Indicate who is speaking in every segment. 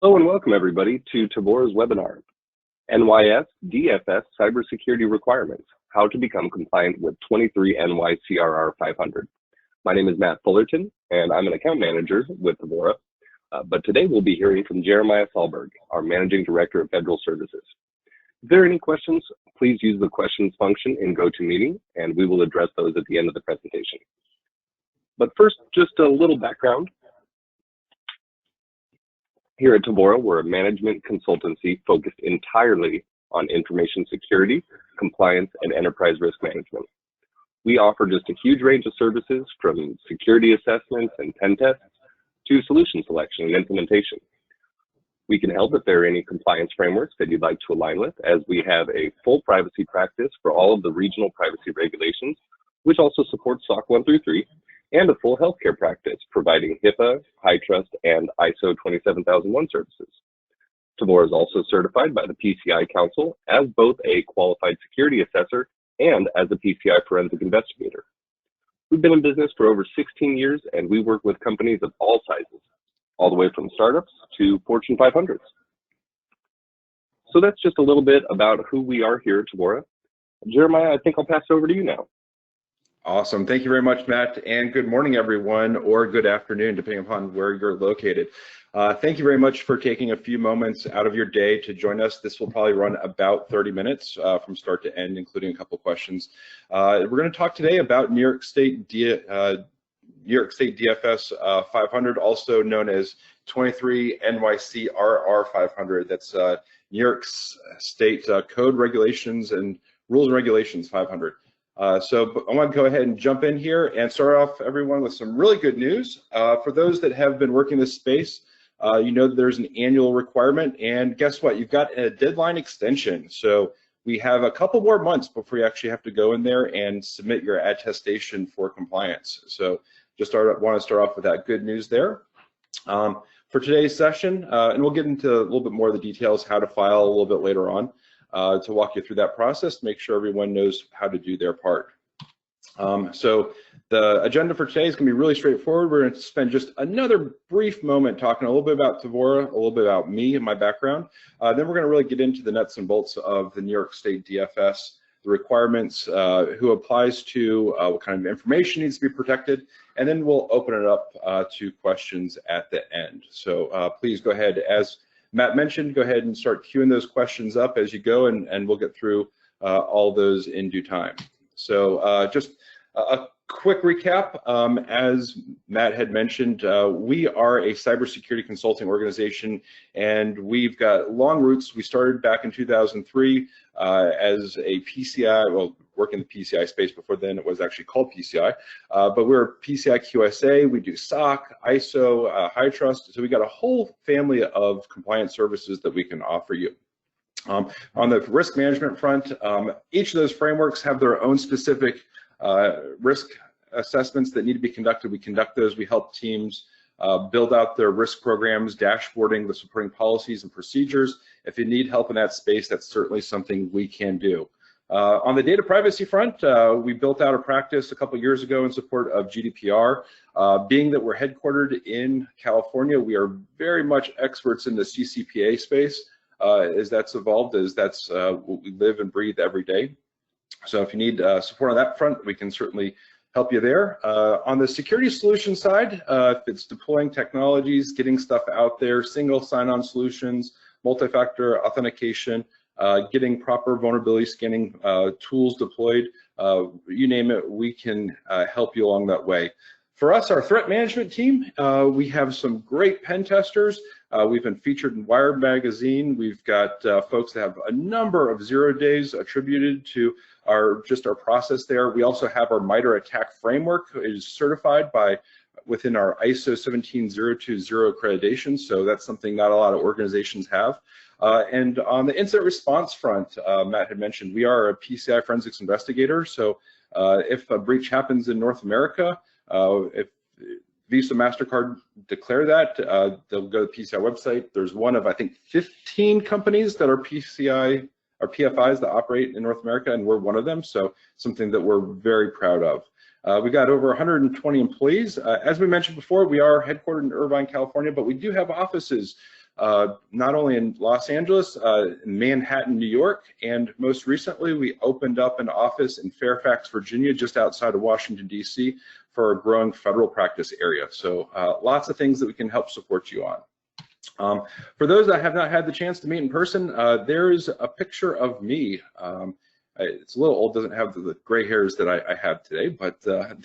Speaker 1: Hello and welcome everybody to Tevora's webinar, NYS DFS Cybersecurity Requirements, How to Become Compliant with 23 NYCRR 500. My name is Matt Fullerton and I'm an account manager with Tevora, but today we'll be hearing from Jeremiah Sahlberg, our Managing Director of Federal Services. If there are any questions, please use the questions function in GoToMeeting and we will address those at the end of the presentation. But first, just a little background. Here at Tevora, we're a management consultancy focused entirely on information security, compliance, and enterprise risk management. We offer just a huge range of services from security assessments and pen tests to solution selection and implementation. We can help if there are any compliance frameworks that you'd like to align with, as we have a full privacy practice for all of the regional privacy regulations, which also supports SOC 1 through 3, and a full healthcare practice, providing HIPAA, HITRUST, and ISO 27001 services. Tevora is also certified by the PCI Council as both a qualified security assessor and as a PCI forensic investigator. We've been in business for over 16 years, and we work with companies of all sizes, all the way from startups to Fortune 500s. So that's just a little bit about who we are here at Tevora. Jeremiah, I think I'll pass it over to you now.
Speaker 2: Awesome. Thank you very much, Matt, and good morning, everyone, or good afternoon, depending upon where you're located. Thank you very much for taking a few moments out of your day to join us. This will probably run about 30 minutes from start to end, including a couple questions. We're going to talk today about New York State DFS 500, also known as 23 NYCRR 500. That's New York State Code Regulations and Rules and Regulations 500. So I want to go ahead and jump in here and start off everyone with some really good news. For those that have been working this space, you know that there's an annual requirement, and guess what? You've got a deadline extension. So we have a couple more months before you actually have to go in there and submit your attestation for compliance. So just want to start off with that good news there. For today's session, and we'll get into a little bit more of the details, how to file a little bit later on. To walk you through that process, to make sure everyone knows how to do their part. So the agenda for today is going to be really straightforward. We're going to spend just another brief moment talking a little bit about Tevora, a little bit about me and my background. Then we're going to really get into the nuts and bolts of the New York State DFS, the requirements, who applies to, what kind of information needs to be protected, and then we'll open it up to questions at the end. So please go ahead, as Matt mentioned, go ahead and start queuing those questions up as you go, and we'll get through all those in due time. So just a quick recap. As Matt had mentioned, we are a cybersecurity consulting organization, and we've got long roots. We started back in 2003 as a PCI, well, working in the PCI space. Before then, it was actually called PCI, but we're PCI QSA. We do SOC, ISO, HITRUST. So we got a whole family of compliance services that we can offer you. On the risk management front, each of those frameworks have their own specific risk assessments that need to be conducted. We conduct those. We help teams build out their risk programs, dashboarding the supporting policies and procedures. If you need help in that space, that's certainly something we can do. On the data privacy front, we built out a practice a couple years ago in support of GDPR. Being that we're headquartered in California, we are very much experts in the CCPA space as that's evolved, as that's what we live and breathe every day. So if you need support on that front, we can certainly help you there. On the security solution side, if it's deploying technologies, getting stuff out there, single sign-on solutions, multi-factor authentication, getting proper vulnerability scanning tools deployed, you name it, we can help you along that way. For us, our threat management team, we have some great pen testers. We've been featured in Wired magazine. We've got folks that have a number of 0 days attributed to our process there. We also have our MITRE ATT&CK framework. It is certified within our ISO 17020 accreditation, so that's something not a lot of organizations have. And on the incident response front, Matt had mentioned, we are a PCI forensics investigator. So if a breach happens in North America, if Visa, MasterCard declare that, they'll go to the PCI website. There's one of, I think, 15 companies that are PCI or PFIs that operate in North America, and we're one of them. So something that we're very proud of. We got over 120 employees. As we mentioned before, we are headquartered in Irvine, California, but we do have offices not only in Los Angeles, Manhattan, New York, and most recently we opened up an office in Fairfax, Virginia, just outside of Washington, D.C. for a growing federal practice area. So lots of things that we can help support you on. For those that have not had the chance to meet in person, there's a picture of me. It's a little old, doesn't have the gray hairs that I have today, but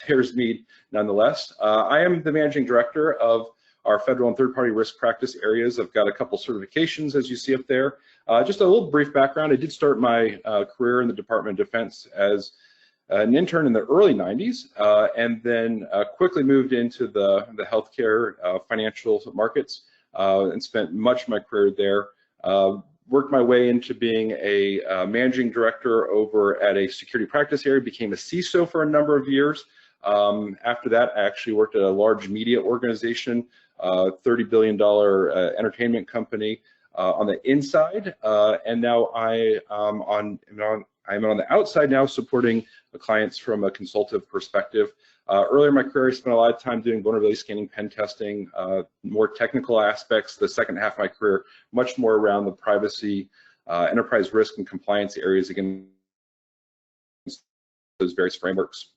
Speaker 2: there's me nonetheless. I am the managing director of our federal and third-party risk practice areas. I've got a couple certifications, as you see up there. Just a little brief background. I did start my career in the Department of Defense as an intern in the early 90s, and then quickly moved into the healthcare financial markets and spent much of my career there. Worked my way into being a managing director over at a security practice area, became a CISO for a number of years. After that, I actually worked at a large media organization, $30 billion entertainment company on the inside, and now I'm on the outside now, supporting the clients from a consultative perspective. Earlier in my career, I spent a lot of time doing vulnerability scanning, pen testing, more technical aspects. The second half of my career, much more around the privacy, enterprise risk, and compliance areas against those various frameworks.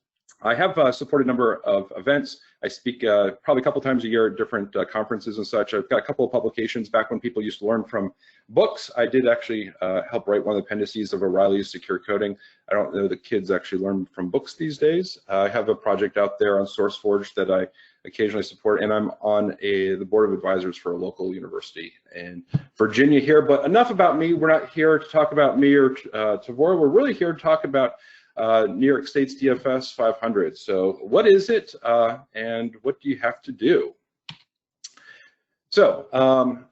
Speaker 2: I have supported a number of events. I speak probably a couple times a year at different conferences and such. I've got a couple of publications. Back when people used to learn from books, I did actually help write one of the appendices of O'Reilly's Secure Coding. I don't know that kids actually learn from books these days. I have a project out there on SourceForge that I occasionally support, and I'm on the board of advisors for a local university in Virginia here. But enough about me. We're not here to talk about me or Tevora. We're really here to talk about New York State's DFS 500. So what is it and what do you have to do? So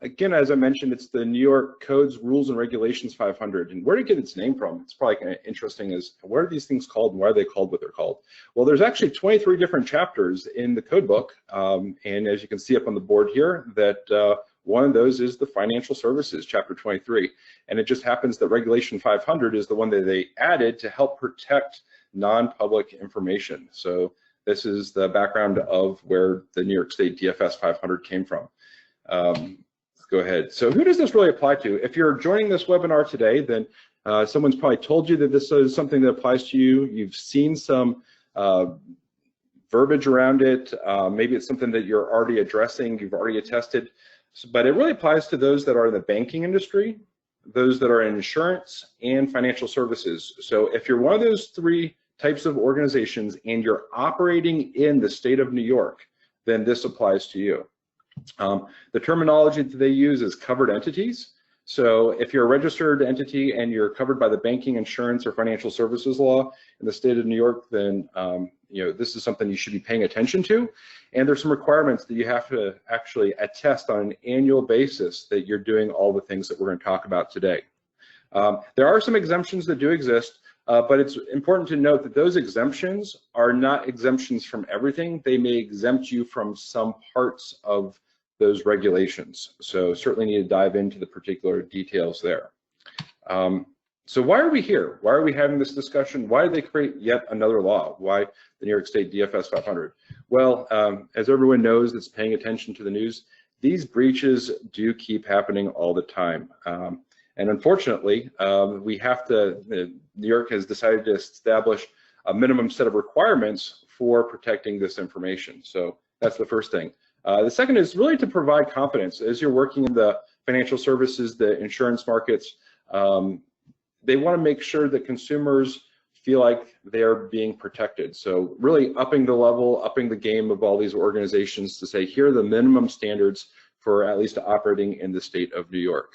Speaker 2: again, as I mentioned, it's the New York Codes, Rules, and Regulations 500. And where did it get its name from? It's probably kind of interesting as what are these things called and why are they called what they're called? Well, there's actually 23 different chapters in the code book. And as you can see up on the board here, that one of those is the financial services, chapter 23. And it just happens that Regulation 500 is the one that they added to help protect non-public information. So this is the background of where the New York State DFS 500 came from. Let's go ahead. So who does this really apply to? If you're joining this webinar today, then someone's probably told you that this is something that applies to you. You've seen some verbiage around it. Maybe it's something that you're already addressing, you've already attested. But it really applies to those that are in the banking industry, those that are in insurance, and financial services. So if you're one of those three types of organizations and you're operating in the state of New York, then this applies to you. The terminology that they use is covered entities. So if you're a registered entity and you're covered by the banking, insurance, or financial services law in the state of New York, then this is something you should be paying attention to. And there's some requirements that you have to actually attest on an annual basis that you're doing all the things that we're going to talk about today. There are some exemptions that do exist, but it's important to note that those exemptions are not exemptions from everything. They may exempt you from some parts of those regulations. So certainly need to dive into the particular details there. So why are we here? Why are we having this discussion? Why did they create yet another law? Why the New York State DFS 500? Well, as everyone knows that's paying attention to the news, these breaches do keep happening all the time. And unfortunately, we have to, New York has decided to establish a minimum set of requirements for protecting this information. So that's the first thing. The second is really to provide confidence. As you're working in the financial services, the insurance markets, they want to make sure that consumers feel like they're being protected. So really upping the level, upping the game of all these organizations to say, here are the minimum standards for at least operating in the state of New York.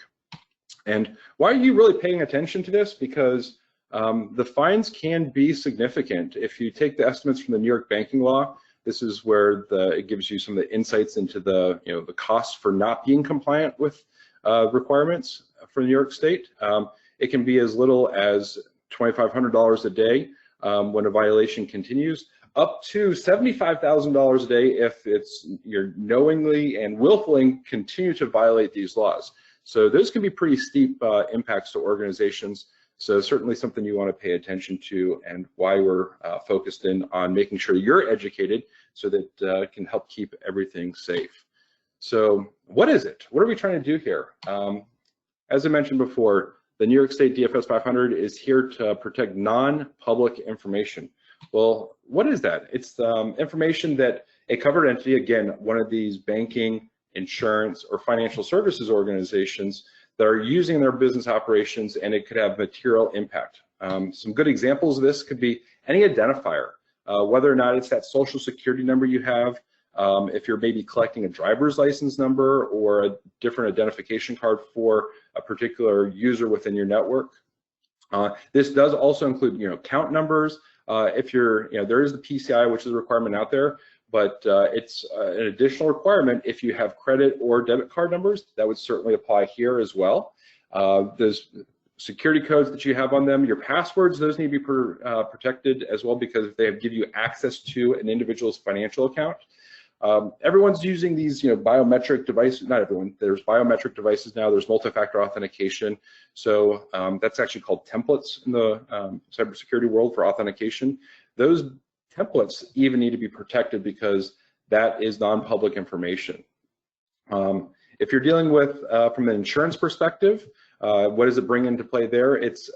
Speaker 2: And why are you really paying attention to this? Because the fines can be significant. If you take the estimates from the New York banking law, this is where it gives you some of the insights into the the costs for not being compliant with requirements for New York State. It can be as little as $2,500 a day when a violation continues, up to $75,000 a day if you're knowingly and willfully continue to violate these laws. So those can be pretty steep impacts to organizations. So certainly something you want to pay attention to, and why we're focused in on making sure you're educated so that it can help keep everything safe. So what is it? What are we trying to do here? As I mentioned before, the New York State DFS 500 is here to protect non-public information. Well, what is that? It's information that a covered entity, again, one of these banking, insurance, or financial services organizations that are using in their business operations, and it could have material impact. Some good examples of this could be any identifier, whether or not it's that social security number you have, if you're maybe collecting a driver's license number or a different identification card for a particular user within your network. This does also include, account numbers. If you're, there is the PCI, which is a requirement out there, but it's an additional requirement if you have credit or debit card numbers. That would certainly apply here as well. There's security codes that you have on them, your passwords, those need to be protected as well, because if they give you access to an individual's financial account. Everyone's using these, biometric devices. Not everyone. There's biometric devices now. There's multi-factor authentication. So that's actually called templates in the cybersecurity world for authentication. Those templates even need to be protected because that is non-public information. If you're dealing with, from an insurance perspective, what does it bring into play there? It's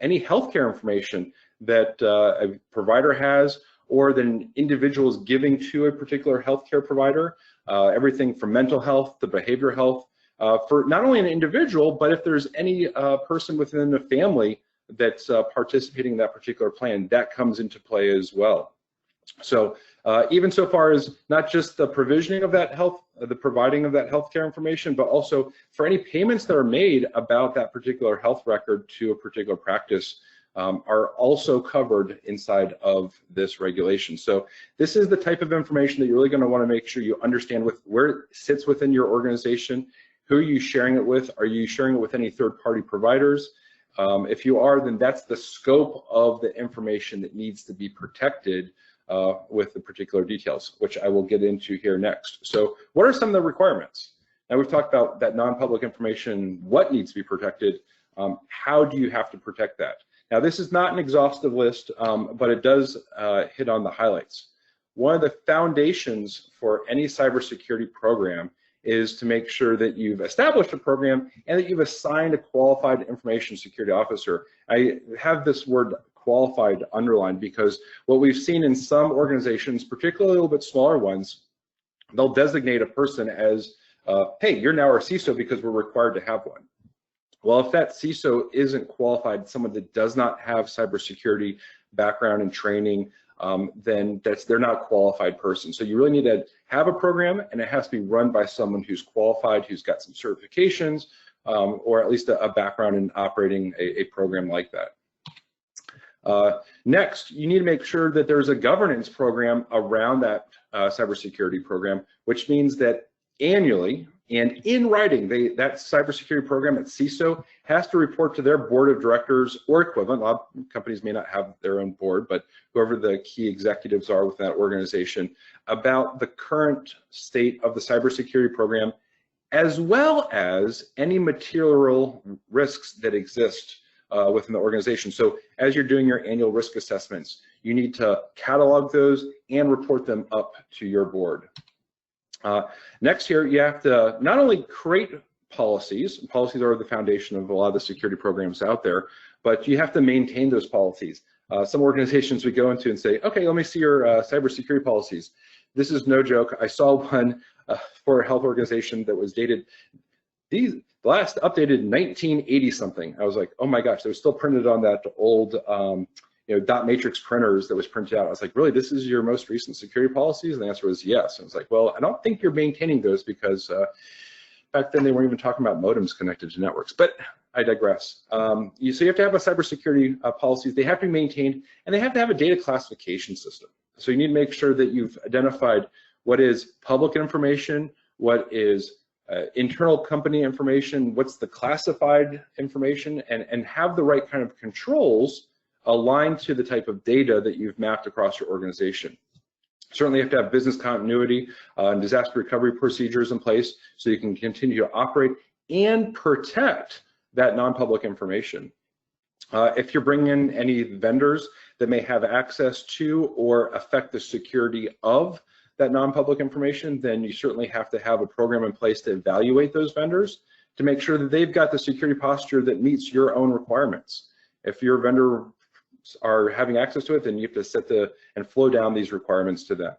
Speaker 2: any healthcare information that a provider has, or that an individual is giving to a particular healthcare provider, everything from mental health to behavioral health, for not only an individual, but if there's any person within the family that's participating in that particular plan, that comes into play as well. So even so far as not just the provisioning of that the providing of that healthcare information, but also for any payments that are made about that particular health record to a particular practice, are also covered inside of this regulation. So this is the type of information that you're really going to want to make sure you understand where it sits within your organization. Who are you sharing it with? Are you sharing it with any third-party providers? If you are, then that's the scope of the information that needs to be protected with the particular details, which I will get into here next. So what are some of the requirements? Now we've talked about that non-public information, what needs to be protected. How do you have to protect that? Now, this is not an exhaustive list, but it does hit on the highlights. One of the foundations for any cybersecurity program is to make sure that you've established a program and that you've assigned a qualified information security officer. I have this word qualified underlined because what we've seen in some organizations, particularly a little bit smaller ones, they'll designate a person as, hey, you're now our CISO because we're required to have one. Well, if that CISO isn't qualified, someone that does not have cybersecurity background and training, then they're not a qualified person. So you really need to have a program, and it has to be run by someone who's qualified, who's got some certifications, or at least a background in operating a program like that. Next, you need to make sure that there's a governance program around that cybersecurity program, which means that annually, and in writing, that cybersecurity program at CISO has to report to their board of directors or equivalent. A lot of companies may not have their own board, but whoever the key executives are within that organization, about the current state of the cybersecurity program, as well as any material risks that exist within the organization. So as you're doing your annual risk assessments, you need to catalog those and report them up to your board. Next here, you have to not only create policies, policies are the foundation of a lot of the security programs out there, but you have to maintain those policies. Some organizations we go into and say, okay, let me see your cybersecurity policies. This is no joke. I saw one for a health organization that was dated, the last updated 1980 something. I was like, oh my gosh, they were still printed on that old dot matrix printers that was printed out. I was like, really, this is your most recent security policies? And the answer was yes. And I was like, well, I don't think you're maintaining those because back then they weren't even talking about modems connected to networks, but I digress. So you have to have a cybersecurity policies. They have to be maintained, and they have to have a data classification system. So you need to make sure that you've identified what is public information, what is internal company information, what's the classified information, and have the right kind of controls aligned to the type of data that you've mapped across your organization. Certainly you have to have business continuity and disaster recovery procedures in place so you can continue to operate and protect that non-public information. If you're bringing in any vendors that may have access to or affect the security of that non-public information, then you certainly have to have a program in place to evaluate those vendors to make sure that they've got the security posture that meets your own requirements. If your vendor are having access to it, then you have to set and flow down these requirements to them.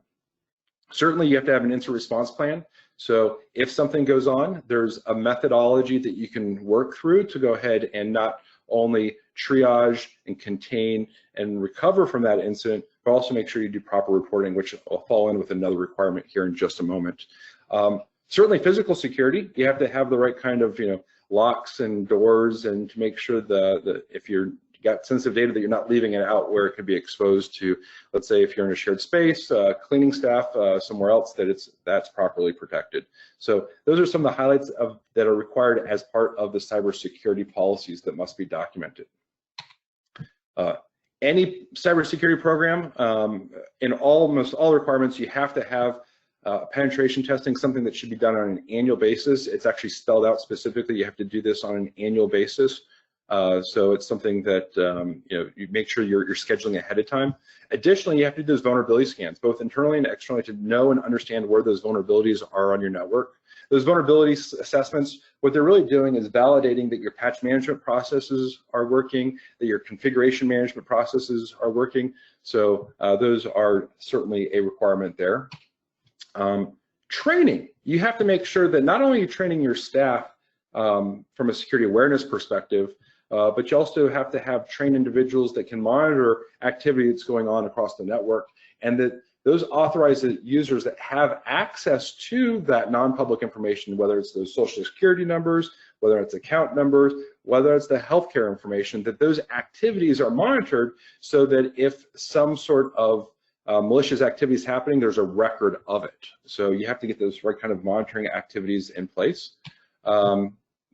Speaker 2: Certainly, you have to have an incident response plan. So if something goes on, there's a methodology that you can work through to go ahead and not only triage and contain and recover from that incident, but also make sure you do proper reporting, which will fall in with another requirement here in just a moment. Certainly physical security, you have to have the right kind of locks and doors, and to make sure if you're got sensitive data that you're not leaving it out where it could be exposed to, let's say if you're in a shared space, cleaning staff somewhere else, that's properly protected. So those are some of the highlights that are required as part of the cybersecurity policies that must be documented. Any cybersecurity program, in almost all requirements, you have to have penetration testing, something that should be done on an annual basis. It's actually spelled out specifically. You have to do this on an annual basis. So it's something that you make sure you're scheduling ahead of time. Additionally, you have to do those vulnerability scans, both internally and externally, to know and understand where those vulnerabilities are on your network. Those vulnerability assessments, what they're really doing is validating that your patch management processes are working, that your configuration management processes are working. So those are certainly a requirement there. Training, you have to make sure that not only are you training your staff from a security awareness perspective, but you also have to have trained individuals that can monitor activity that's going on across the network, and that those authorized users that have access to that non-public information, whether it's those social security numbers, whether it's account numbers, whether it's the healthcare information, that those activities are monitored so that if some sort of malicious activity is happening, there's a record of it. So you have to get those right kind of monitoring activities in place.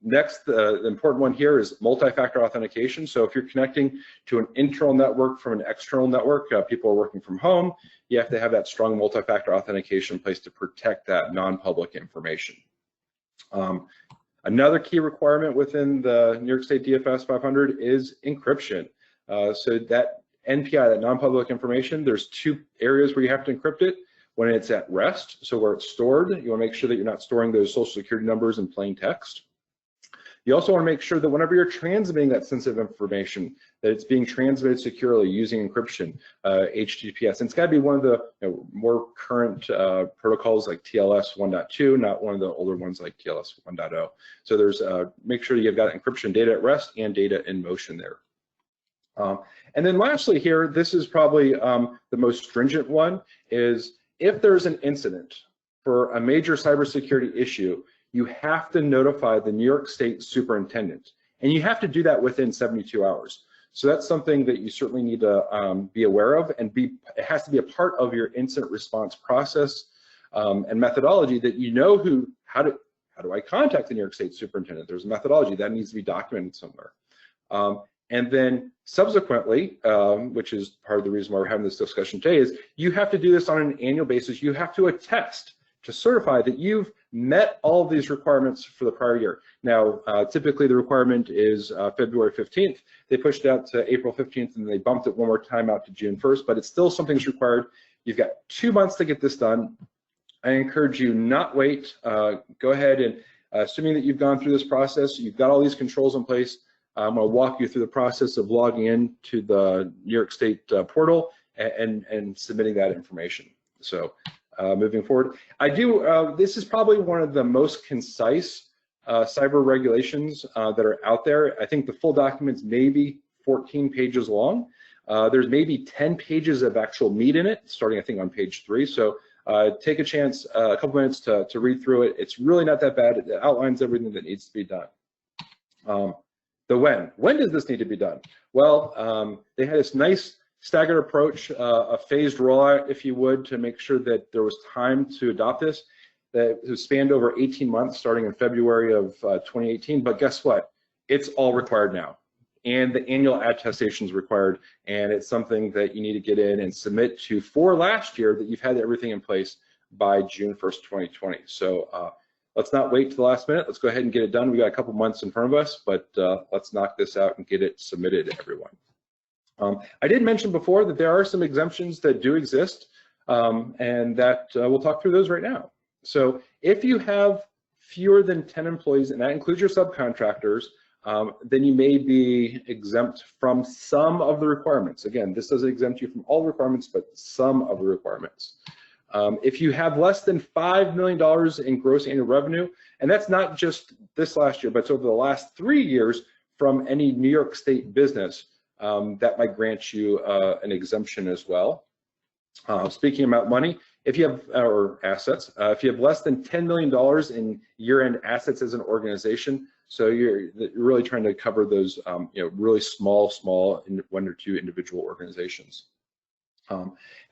Speaker 2: Next, the important one here is multi-factor authentication. So if you're connecting to an internal network from an external network, people are working from home, you have to have that strong multi-factor authentication in place to protect that non-public information. Another key requirement within the New York State DFS 500 is encryption. So that NPI, that non-public information, there's two areas where you have to encrypt it. When it's at rest, so where it's stored, you want to make sure that you're not storing those social security numbers in plain text. You also want to make sure that whenever you're transmitting that sensitive information, that it's being transmitted securely using encryption, HTTPS. And it's got to be one of the more current protocols like TLS 1.2, not one of the older ones like TLS 1.0. So there's make sure you've got encryption data at rest and data in motion there. And then lastly here, this is probably the most stringent one, is if there's an incident for a major cybersecurity issue, you have to notify the New York State superintendent, and you have to do that within 72 hours. So that's something that you certainly need to be aware of, and it has to be a part of your incident response process and methodology, that you know how do I contact the New York State superintendent? There's a methodology that needs to be documented somewhere. And then subsequently, which is part of the reason why we're having this discussion today, is you have to do this on an annual basis. You have to attest to certify that you've met all of these requirements for the prior year. Now, typically the requirement is February 15th. They pushed it out to April 15th, and they bumped it one more time out to June 1st, but it's still something that's required. You've got 2 months to get this done. I encourage you not wait. Go ahead and, assuming that you've gone through this process, you've got all these controls in place, I'm going to walk you through the process of logging in to the New York State portal and submitting that information. So moving forward, this is probably one of the most concise cyber regulations that are out there. I think the full document's maybe 14 pages long. There's maybe 10 pages of actual meat in it, starting I think on page 3. So take a chance, a couple minutes to read through it. It's really not that bad. It outlines everything that needs to be done. When does this need to be done? Well, they had this nice staggered approach, a phased rollout, if you would, to make sure that there was time to adopt this. That was spanned over 18 months, starting in February of 2018. But guess what? It's all required now. And the annual attestation is required. And it's something that you need to get in and submit to for last year, that you've had everything in place by June 1st, 2020. So let's not wait to the last minute. Let's go ahead and get it done. We got a couple months in front of us, but let's knock this out and get it submitted to everyone. I did mention before that there are some exemptions that do exist and that we'll talk through those right now. So if you have fewer than 10 employees, and that includes your subcontractors, then you may be exempt from some of the requirements. Again, this doesn't exempt you from all the requirements, but some of the requirements. If you have less than $5 million in gross annual revenue, and that's not just this last year, but it's over the last 3 years from any New York State business, that might grant you an exemption as well. Speaking about money, if you have, or assets, if you have less than $10 million in year-end assets as an organization, so you're really trying to cover those, really small, 1 or 2 individual organizations.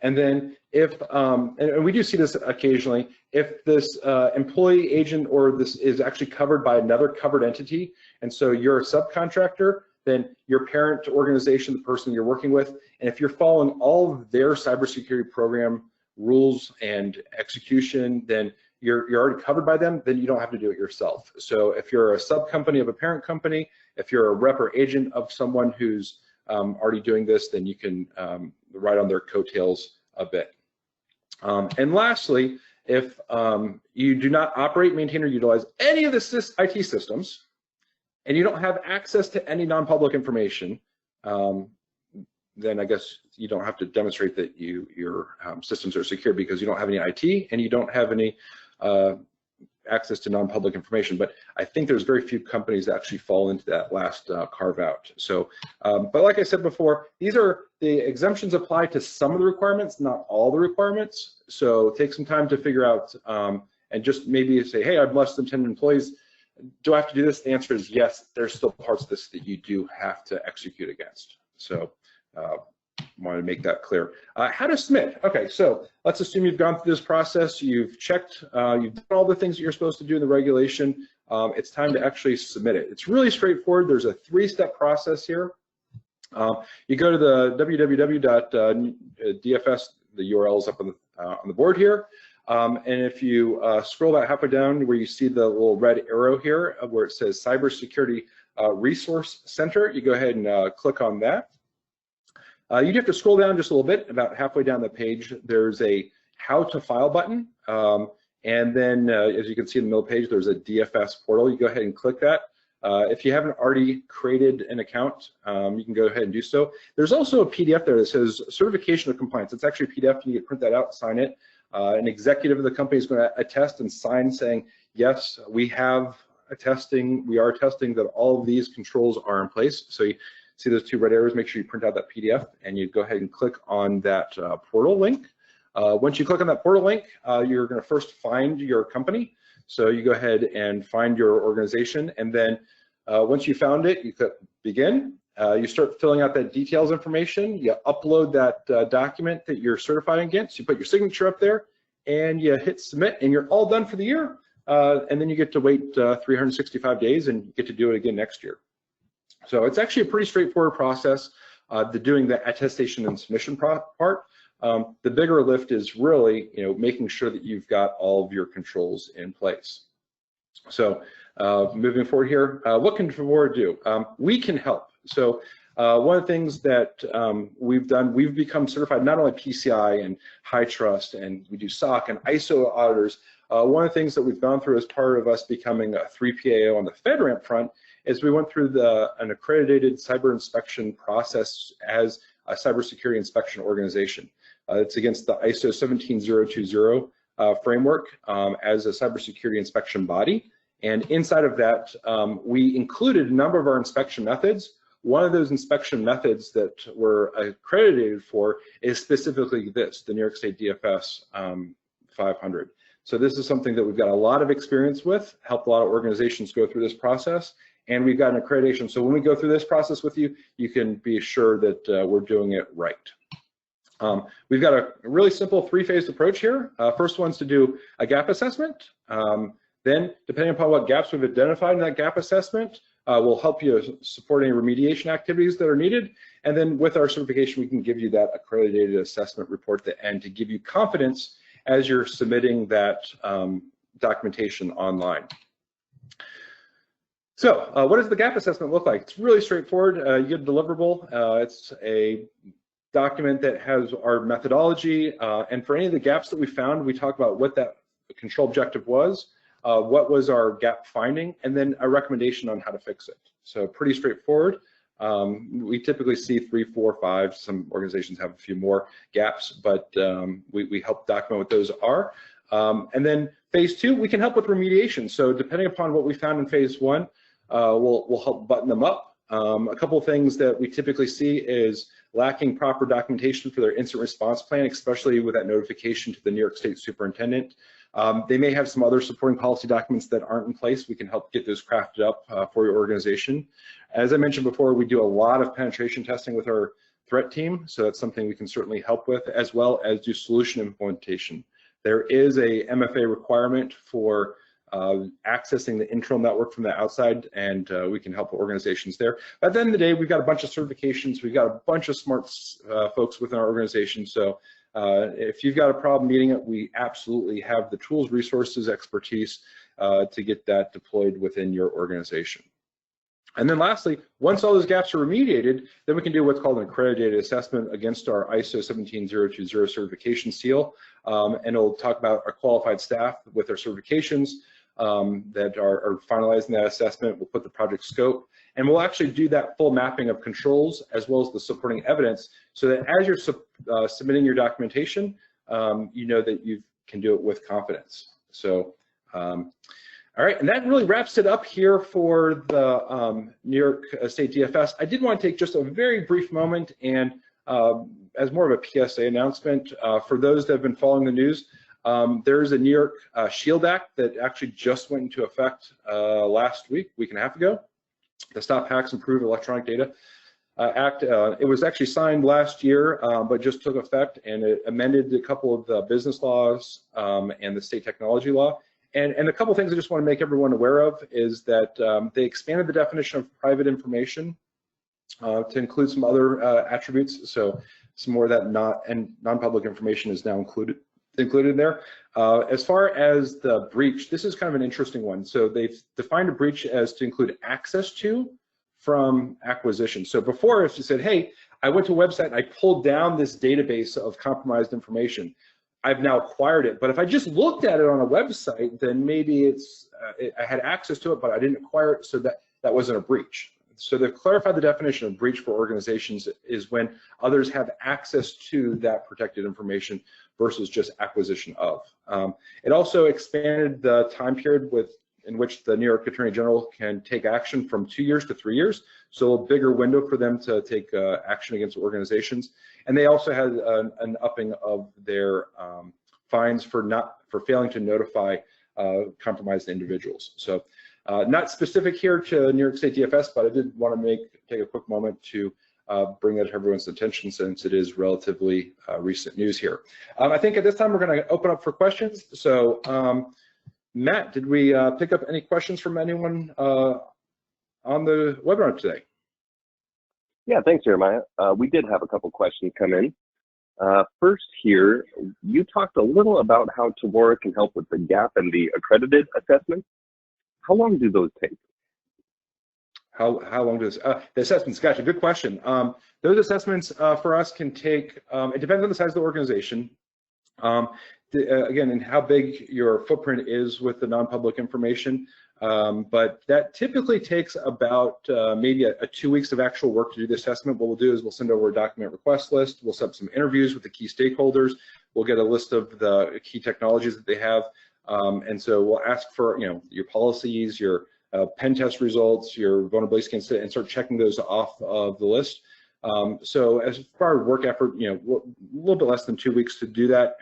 Speaker 2: And then if, and we do see this occasionally, if this employee, agent, or this is actually covered by another covered entity, and so you're a subcontractor, then your parent organization, the person you're working with, and if you're following all of their cybersecurity program rules and execution, then you're already covered by them, then you don't have to do it yourself. So if you're a sub company of a parent company, if you're a rep or agent of someone who's already doing this, then you can ride on their coattails a bit. And lastly, if you do not operate, maintain, or utilize any of the IT systems, and you don't have access to any non-public information, then I guess you don't have to demonstrate that your systems are secure because you don't have any IT and you don't have any access to non-public information. But I think there's very few companies that actually fall into that last carve out. So, but like I said before, these are the exemptions apply to some of the requirements, not all the requirements. So take some time to figure out and just maybe say, hey, I have less than 10 employees. Do I have to do this? The answer is yes. There's still parts of this that you do have to execute against. So want to make that clear. How to submit? Okay, so let's assume you've gone through this process, you've checked, you've done all the things that you're supposed to do in the regulation. It's time to actually submit it. It's really straightforward. There's a 3-step process here. You go to the www.dfs, the URL is up on the board here. And if you scroll about halfway down where you see the little red arrow here where it says Cybersecurity Resource Center, you go ahead and click on that. You'd have to scroll down just a little bit, about halfway down the page, there's a How to File button. And then as you can see in the middle page, there's a DFS portal. You go ahead and click that. If you haven't already created an account, you can go ahead and do so. There's also a PDF there that says Certification of Compliance. It's actually a PDF, and you can print that out, sign it. An executive of the company is going to attest and sign saying, yes, we are attesting that all of these controls are in place. So you see those 2 red arrows, make sure you print out that PDF and you go ahead and click on that portal link. Once you click on that portal link, you're going to first find your company. So you go ahead and find your organization, and then once you found it, you click begin. You start filling out that details information. You upload that document that you're certifying against. You put your signature up there, and you hit submit, and you're all done for the year. And then you get to wait 365 days, and you get to do it again next year. So it's actually a pretty straightforward process. Doing the attestation and submission part. The bigger lift is really, making sure that you've got all of your controls in place. So moving forward here, what can Tevora do? We can help. So one of the things that we've done, we've become certified not only PCI and high trust, and we do SOC and ISO auditors. One of the things that we've gone through as part of us becoming a 3PAO on the FedRAMP front is we went through an accredited cyber inspection process as a cybersecurity inspection organization. It's against the ISO 17020 framework as a cybersecurity inspection body. And inside of that, we included a number of our inspection methods. One of those inspection methods that we're accredited for is specifically this, the New York State DFS 500. So this is something that we've got a lot of experience with, helped a lot of organizations go through this process, and we've got an accreditation. So when we go through this process with you, you can be sure that we're doing it right. We've got a really simple 3-phased approach here. First one's to do a gap assessment. Then, depending upon what gaps we've identified in that gap assessment, we'll help you support any remediation activities that are needed. And then with our certification, we can give you that accredited assessment report at the end to give you confidence as you're submitting that documentation online. So what does the gap assessment look like? It's really straightforward. You get a deliverable. It's a document that has our methodology, and for any of the gaps that we found, we talk about what that control objective was, what was our gap finding, and then a recommendation on how to fix it. So pretty straightforward. We typically see 3, 4, 5. Some organizations have a few more gaps, but we help document what those are. And then phase 2, we can help with remediation. So depending upon what we found in phase 1, we'll help button them up. A couple of things that we typically see is lacking proper documentation for their incident response plan, especially with that notification to the New York State Superintendent. They may have some other supporting policy documents that aren't in place. We can help get those crafted up for your organization. As I mentioned before, we do a lot of penetration testing with our threat team, so that's something we can certainly help with, as well as do solution implementation. There is a MFA requirement for accessing the internal network from the outside, and we can help organizations there. But at the end of the day, we've got a bunch of certifications, we've got a bunch of smart folks within our organization, so if you've got a problem meeting it, we absolutely have the tools, resources, expertise to get that deployed within your organization. And then lastly, once all those gaps are remediated, then we can do what's called an accredited assessment against our ISO 17020 certification seal, and it'll talk about our qualified staff with their certifications that are finalizing that assessment. We'll put the project scope, and we'll actually do that full mapping of controls as well as the supporting evidence, so that as you're submitting your documentation, you know that you can do it with confidence. So, all right, and that really wraps it up here for the New York State DFS. I did want to take just a very brief moment and as more of a PSA announcement, for those that have been following the news, there's a New York SHIELD Act that actually just went into effect last week and a half ago. The Stop Hacks, Improve Electronic Data Act. It was actually signed last year, but just took effect, and it amended a couple of the business laws and the state technology law. And a couple of things I just want to make everyone aware of is that they expanded the definition of private information to include some other attributes. So some more of that non-public information is now included there. As far as the breach, this is kind of an interesting one. So they've defined a breach as to include access to from acquisition. So before, if you said, hey, I went to a website and I pulled down this database of compromised information, I've now acquired it. But if I just looked at it on a website, then maybe I had access to it, but I didn't acquire it, so that wasn't a breach. So they've clarified the definition of breach for organizations is when others have access to that protected information versus just acquisition of. It also expanded the time period in which the New York Attorney General can take action from 2 years to 3 years, so a bigger window for them to take action against organizations. And they also had an upping of their fines for failing to notify compromised individuals. So not specific here to New York State DFS, but I did want to take a quick moment to bring that to everyone's attention since it is relatively recent news here. I think at this time we're going to open up for questions. So Matt, did we pick up any questions from anyone on the webinar today?
Speaker 1: Yeah, thanks, Jeremiah. We did have a couple questions come in. First here, you talked a little about how Tevora can help with the gap and the accredited assessments. How long do those take?
Speaker 2: How long does the assessments? Gotcha, good question. Those assessments for us can take. It depends on the size of the organization. Again, and how big your footprint is with the non-public information. But that typically takes about maybe a 2 weeks of actual work to do the assessment. What we'll do is we'll send over a document request list. We'll set up some interviews with the key stakeholders. We'll get a list of the key technologies that they have. And so we'll ask for your policies, your pen test results, your vulnerability scans, and start checking those off of the list. So as far as work effort, a little bit less than 2 weeks to do that.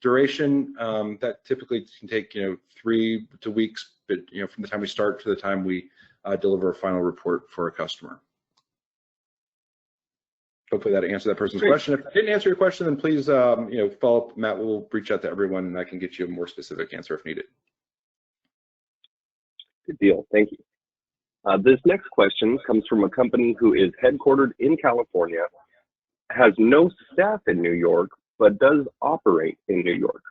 Speaker 2: Duration, that typically can take 3 weeks, but from the time we start to the time we deliver a final report for a customer. Hopefully that answered that person's question. If I didn't answer your question, then please follow up. Matt will reach out to everyone and I can get you a more specific answer if needed.
Speaker 1: Good deal, thank you. This next question comes from a company who is headquartered in California, has no staff in New York, but does operate in New York.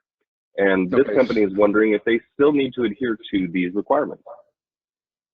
Speaker 1: And this company is wondering if they still need to adhere to these requirements.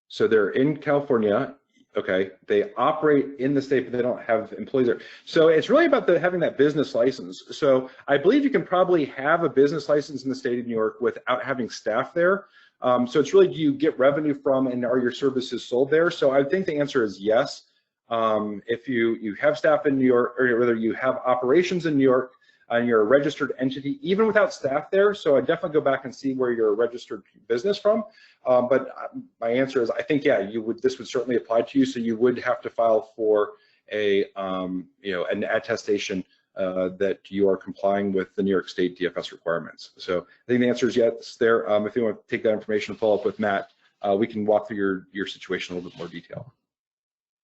Speaker 2: So they're in California. Okay, they operate in the state, but they don't have employees there. So it's really about having that business license. So I believe you can probably have a business license in the state of New York without having staff there. So it's really, do you get revenue from, and are your services sold there? So I think the answer is yes. If you have staff in New York, or whether you have operations in New York, and you're a registered entity, even without staff there. So I definitely go back and see where you're a registered business from. But my answer is, I think, yeah, this would certainly apply to you. So you would have to file for an attestation that you are complying with the New York State DFS requirements. So I think the answer is yes there. If you want to take that information and follow up with Matt, we can walk through your situation in a little bit more detail.